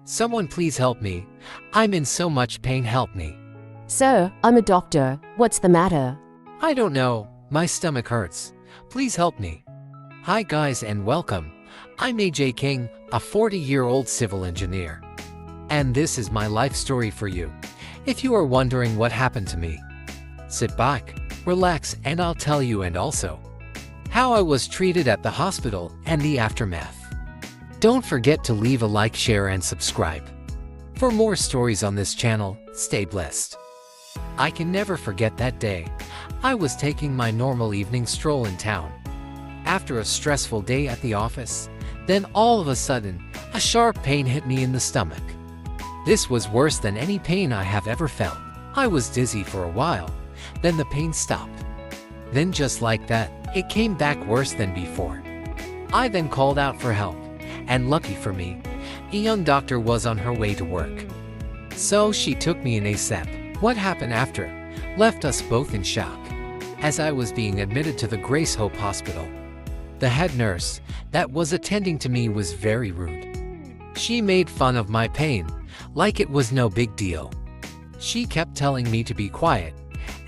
Someone please help me. I'm in so much pain, help me. Sir, I'm a doctor. What's the matter? I don't know, my stomach hurts. Please help me. Hi guys and welcome. I'm AJ King, a 40-year-old civil engineer. And this is my life story for you. If you are wondering what happened to me, sit back, relax, and I'll tell you, and also how I was treated at the hospital and the aftermath. Don't forget to leave a like, share, and subscribe. For more stories on this channel, stay blessed. I can never forget that day. I was taking my normal evening stroll in town. After a stressful day at the office, then all of a sudden, a sharp pain hit me in the stomach. This was worse than any pain I have ever felt. I was dizzy for a while, then the pain stopped. Then just like that, it came back worse than before. I then called out for help, and lucky for me, a young doctor was on her way to work. So she took me in ASAP. What happened after left us both in shock. As I was being admitted to the Grace Hope Hospital, the head nurse that was attending to me was very rude. She made fun of my pain, like it was no big deal. She kept telling me to be quiet,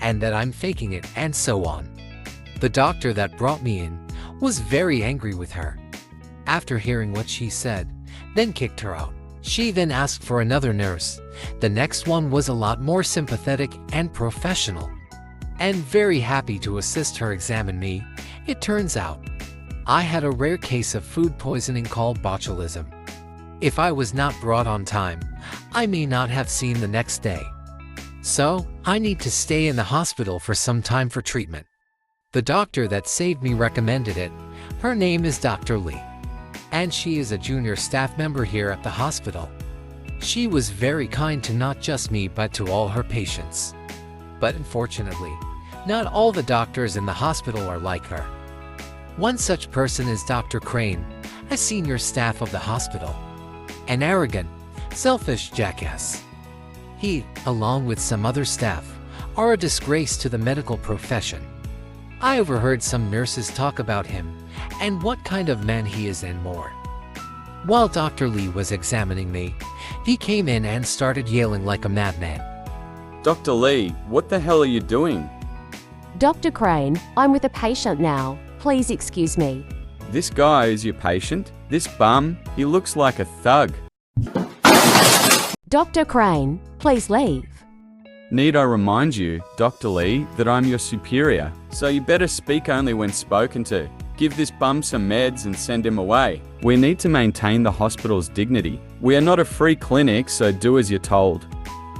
and that I'm faking it, and so on. The doctor that brought me in was very angry with her. After hearing what she said, then kicked her out. She then asked for another nurse. The next one was a lot more sympathetic and professional, and very happy to assist her examine me. It turns out, I had a rare case of food poisoning called botulism. If I was not brought on time, I may not have seen the next day. So, I need to stay in the hospital for some time for treatment. The doctor that saved me recommended it. Her name is Dr. Lee, and she is a junior staff member here at the hospital. She was very kind to not just me but to all her patients. But unfortunately, not all the doctors in the hospital are like her. One such person is Dr. Crane, a senior staff of the hospital. An arrogant, selfish jackass. He, along with some other staff, are a disgrace to the medical profession. I overheard some nurses talk about him, and what kind of man he is and more. While Dr. Lee was examining me, he came in and started yelling like a madman. Dr. Lee, what the hell are you doing? Dr. Crane, I'm with a patient now. Please excuse me. This guy is your patient? This bum? He looks like a thug. Dr. Crane, please leave. Need I remind you, Dr. Lee, that I'm your superior, so you better speak only when spoken to. Give this bum some meds and send him away. We need to maintain the hospital's dignity. We are not a free clinic, so do as you're told.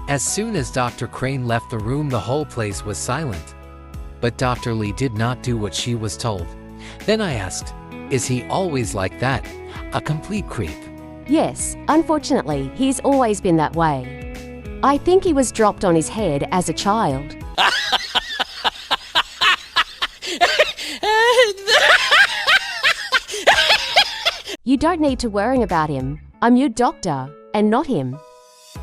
As soon as Dr. Crane left the room, the whole place was silent. But Dr. Lee did not do what she was told. Then I asked, is he always like that? A complete creep? Yes, unfortunately, he's always been that way. I think he was dropped on his head as a child. You don't need to worry about him. I'm your doctor, and not him.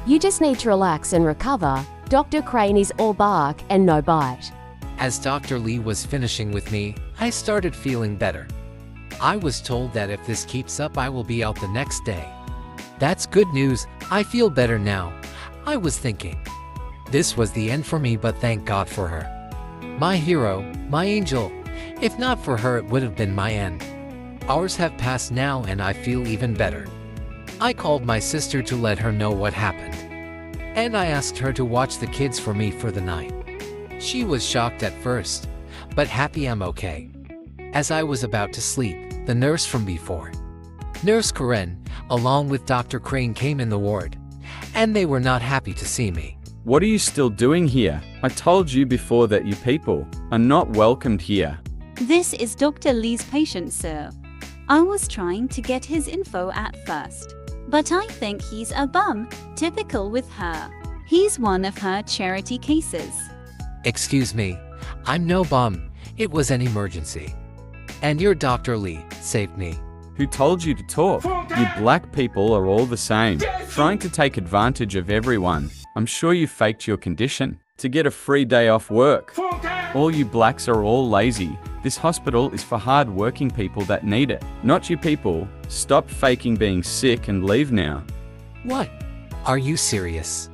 You just need to relax and recover. Dr. Crane is all bark and no bite. As Dr. Lee was finishing with me, I started feeling better. I was told that if this keeps up, I will be out the next day. That's good news. I feel better now. I was thinking, this was the end for me, but thank God for her. My hero, my angel. If not for her, it would have been my end. Hours have passed now and I feel even better. I called my sister to let her know what happened, and I asked her to watch the kids for me for the night. She was shocked at first, but happy I'm okay. As I was about to sleep, the nurse from before, Nurse Karen, along with Dr. Crane, came in the ward, and they were not happy to see me. What are you still doing here? I told you before that you people are not welcomed here. This is Dr. Lee's patient, sir. I was trying to get his info at first, but I think he's a bum, typical with her. He's one of her charity cases. Excuse me, I'm no bum. It was an emergency. And your Dr. Lee saved me. Who told you to talk? You black people are all the same, trying to take advantage of everyone. I'm sure you faked your condition to get a free day off work. All you blacks are all lazy. This hospital is for hard-working people that need it, not you people. Stop faking being sick and leave now. What? Are you serious?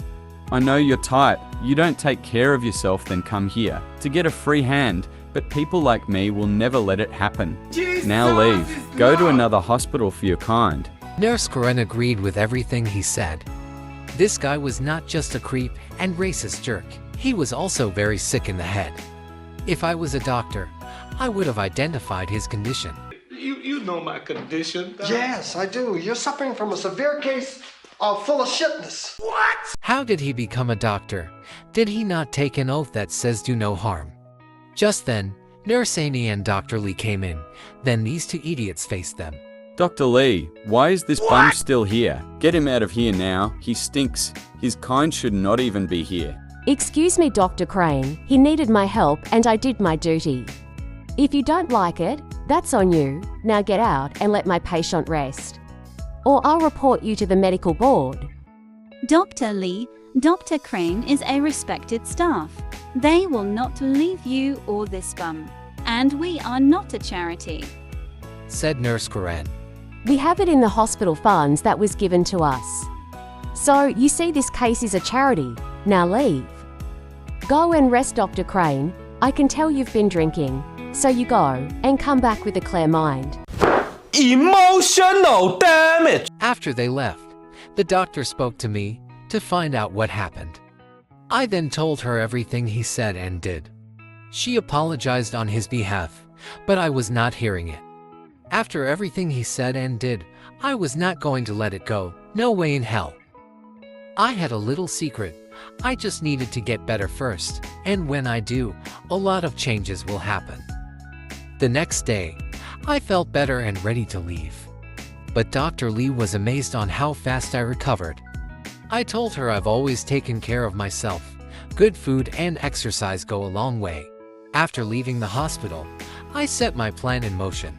I know you're tight. You don't take care of yourself, then come here to get a free hand, but people like me will never let it happen. Now leave. Go to another hospital for your kind. Nurse Karen agreed with everything he said. This guy was not just a creep and racist jerk. He was also very sick in the head. If I was a doctor, I would have identified his condition. You know my condition. Yes, I do. You're suffering from a severe case of full of shitness. What? How did he become a doctor? Did he not take an oath that says do no harm? Just then, Nurse Amy and Dr. Lee came in. Then these two idiots faced them. Dr. Lee, why is this bum still here? Get him out of here now. He stinks. His kind should not even be here. Excuse me, Dr. Crane. He needed my help and I did my duty. If you don't like it, that's on you. Now get out and let my patient rest. Or I'll report you to the medical board. Dr. Lee, Dr. Crane is a respected staff. They will not leave you or this bum. And we are not a charity, Said Nurse Karen. We have it in the hospital funds that was given to us. So, you see this case is a charity. Now leave. Go and rest, Dr. Crane. I can tell you've been drinking. So you go, and come back with a clear mind. Emotional damage. After they left, the doctor spoke to me to find out what happened. I then told her everything he said and did. She apologized on his behalf, but I was not hearing it. After everything he said and did, I was not going to let it go, no way in hell. I had a little secret. I just needed to get better first, and when I do, a lot of changes will happen. The next day, I felt better and ready to leave. But Dr. Lee was amazed on how fast I recovered. I told her I've always taken care of myself. Good food and exercise go a long way. After leaving the hospital, I set my plan in motion.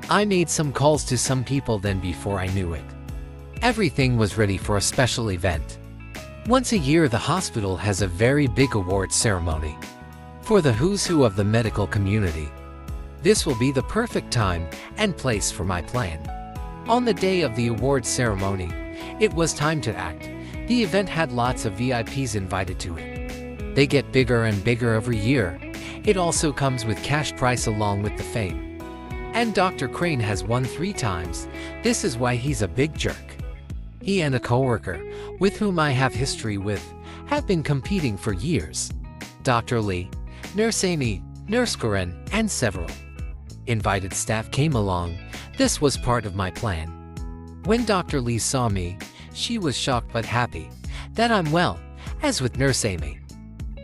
I made some calls to some people, then before I knew it, everything was ready for a special event. Once a year, the hospital has a very big award ceremony for the who's who of the medical community. This will be the perfect time and place for my plan. On the day of the award ceremony, it was time to act. The event had lots of VIPs invited to it. They get bigger and bigger every year. It also comes with cash prize along with the fame. And Dr. Crane has won 3 times. This is why he's a big jerk. He and a coworker, with whom I have history with, have been competing for years. Dr. Lee, Nurse Amy, Nurse Karen, and several invited staff came along. This was part of my plan. When Dr. Lee saw me, she was shocked but happy that I'm well, as with Nurse Amy.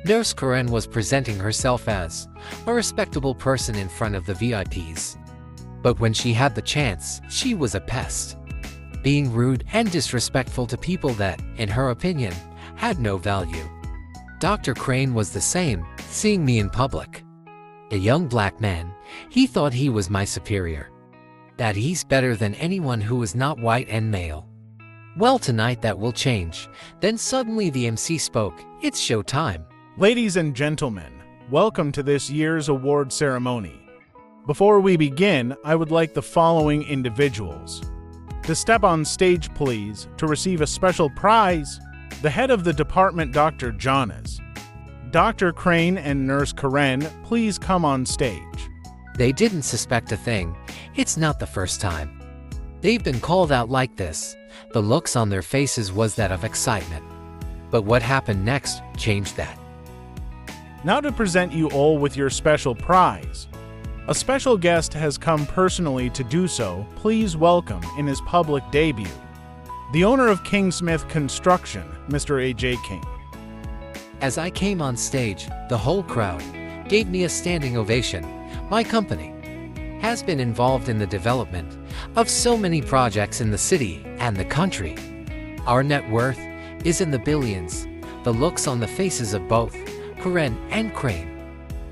Nurse Karen was presenting herself as a respectable person in front of the VIPs. But when she had the chance, she was a pest, being rude and disrespectful to people that, in her opinion, had no value. Dr. Crane was the same, seeing me in public. A young black man, he thought he was my superior, that he's better than anyone who is not white and male. Well, tonight that will change. Then suddenly the MC spoke. It's show time. Ladies and gentlemen, welcome to this year's award ceremony. Before we begin, I would like the following individuals to step on stage, please, to receive a special prize. The head of the department, Dr. Jonas. Dr. Crane and Nurse Karen, please come on stage. They didn't suspect a thing. It's not the first time they've been called out like this. The looks on their faces was that of excitement. But what happened next changed that. Now to present you all with your special prize. A special guest has come personally to do so. Please welcome in his public debut, the owner of Kingsmith Construction, Mr. A.J. King. As I came on stage, the whole crowd gave me a standing ovation. My company has been involved in the development of so many projects in the city and the country. Our net worth is in the billions. The looks on the faces of both Karen and Crane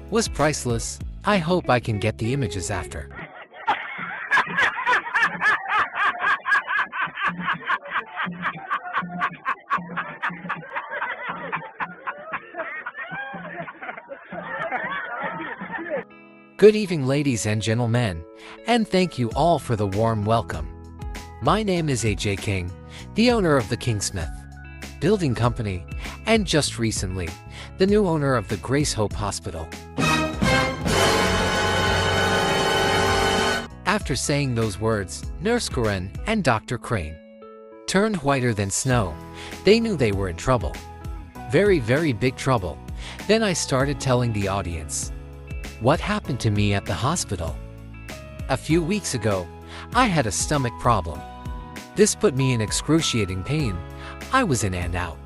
was priceless. I hope I can get the images after. Good evening, ladies and gentlemen, and thank you all for the warm welcome. My name is A.J. King. the owner of the Kingsmith Building Company, and just recently, the new owner of the Grace Hope Hospital. After saying those words, Nurse Karen and Dr. Crane turned whiter than snow. They knew they were in trouble. Very, very big trouble. Then I started telling the audience what happened to me at the hospital. A few weeks ago, I had a stomach problem. This put me in excruciating pain. I was in and out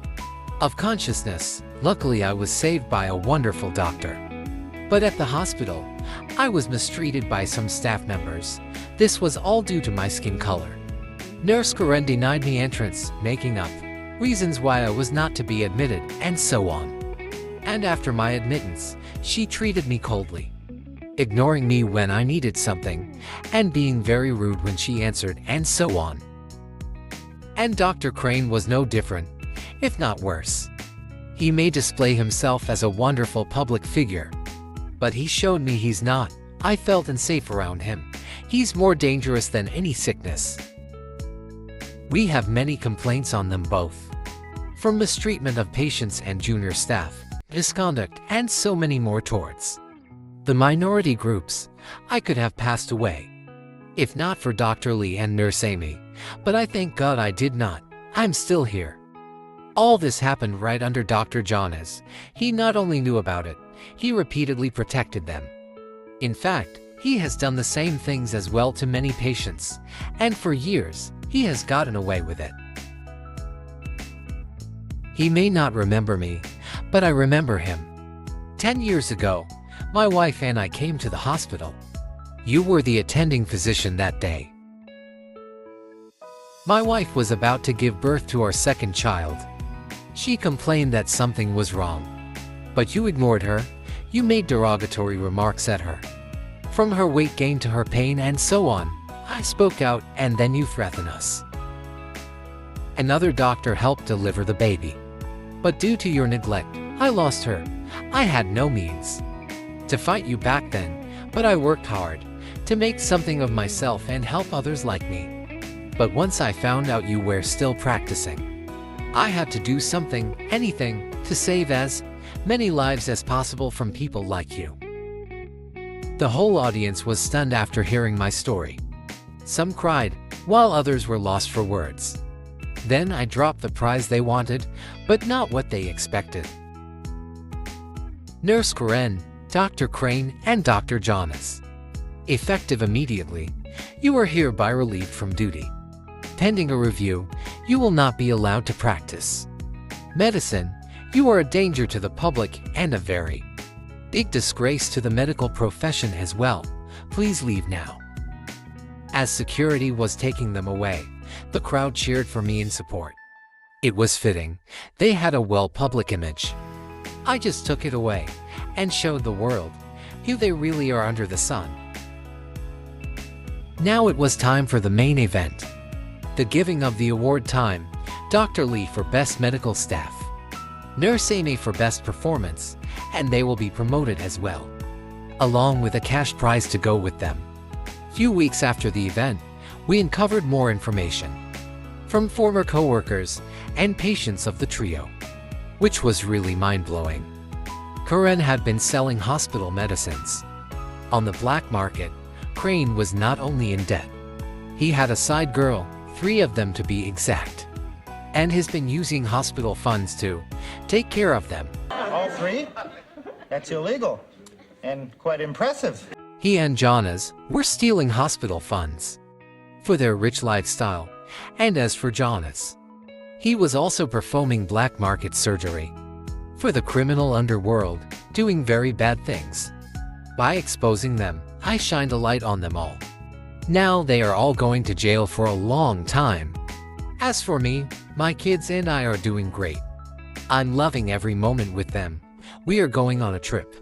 of consciousness. Luckily, I was saved by a wonderful doctor. But at the hospital, I was mistreated by some staff members. This was all due to my skin color. Nurse Karen denied me entrance, making up reasons why I was not to be admitted, and so on. And after my admittance, she treated me coldly, ignoring me when I needed something, and being very rude when she answered, and so on. And Dr. Crane was no different, if not worse. He may display himself as a wonderful public figure, but he showed me he's not. I felt unsafe around him. He's more dangerous than any sickness. We have many complaints on them both, from mistreatment of patients and junior staff, misconduct, and so many more towards the minority groups. I could have passed away if not for Dr. Lee and Nurse Amy, but I thank God I did not. I'm still here. All this happened right under Dr. Jonas. He not only knew about it, he repeatedly protected them. In fact, he has done the same things as well to many patients, and for years, he has gotten away with it. He may not remember me, but I remember him. 10 years ago, my wife and I came to the hospital. You were the attending physician that day. My wife was about to give birth to our second child. She complained that something was wrong. But you ignored her. You made derogatory remarks at her. From her weight gain to her pain and so on. I spoke out, and then you threatened us. Another doctor helped deliver the baby. But due to your neglect, I lost her. I had no means to fight you back then, but I worked hard to make something of myself and help others like me. But once I found out you were still practicing, I had to do something, anything, to save as many lives as possible from people like you. The whole audience was stunned after hearing my story. Some cried, while others were lost for words. Then I dropped the prize they wanted, but not what they expected. Nurse Karen, Dr. Crane, and Dr. Jonas. Effective immediately, you are hereby relieved from duty. Pending a review, you will not be allowed to practice medicine. You are a danger to the public and a very big disgrace to the medical profession as well. Please leave now. As security was taking them away, the crowd cheered for me in support. It was fitting. They had a well public image. I just took it away and showed the world who they really are under the sun. Now it was time for the main event. The giving of the award time. Dr. Lee for Best Medical Staff, Nurse Amy for Best Performance, and they will be promoted as well, along with a cash prize to go with them. Few weeks after the event, we uncovered more information from former co-workers and patients of the trio, which was really mind-blowing. Karen had been selling hospital medicines on the black market. Crane was not only in debt, he had a side girl, 3 of them to be exact, and has been using hospital funds to take care of them. All 3? That's illegal and quite impressive. He and Jonas were stealing hospital funds for their rich lifestyle, and as for Jonas, he was also performing black market surgery for the criminal underworld, doing very bad things. By exposing them, I shined a light on them all. Now they are all going to jail for a long time. As for me, my kids and I are doing great. I'm loving every moment with them. We are going on a trip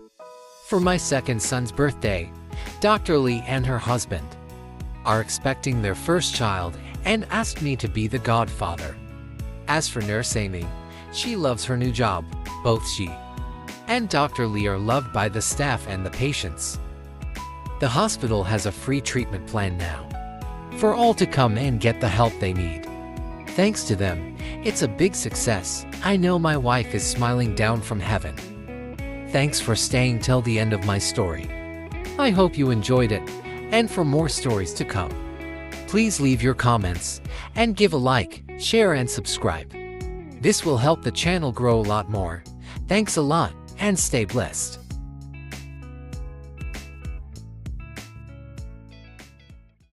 for my second son's birthday. Dr. Lee and her husband are expecting their first child and asked me to be the godfather. As for Nurse Amy, she loves her new job. Both she and Dr. Lee are loved by the staff and the patients. The hospital has a free treatment plan now for all to come and get the help they need. Thanks to them, it's a big success. I know my wife is smiling down from heaven. Thanks for staying till the end of my story. I hope you enjoyed it, and for more stories to come, please leave your comments, and give a like, share and subscribe. This will help the channel grow a lot more. Thanks a lot, and stay blessed.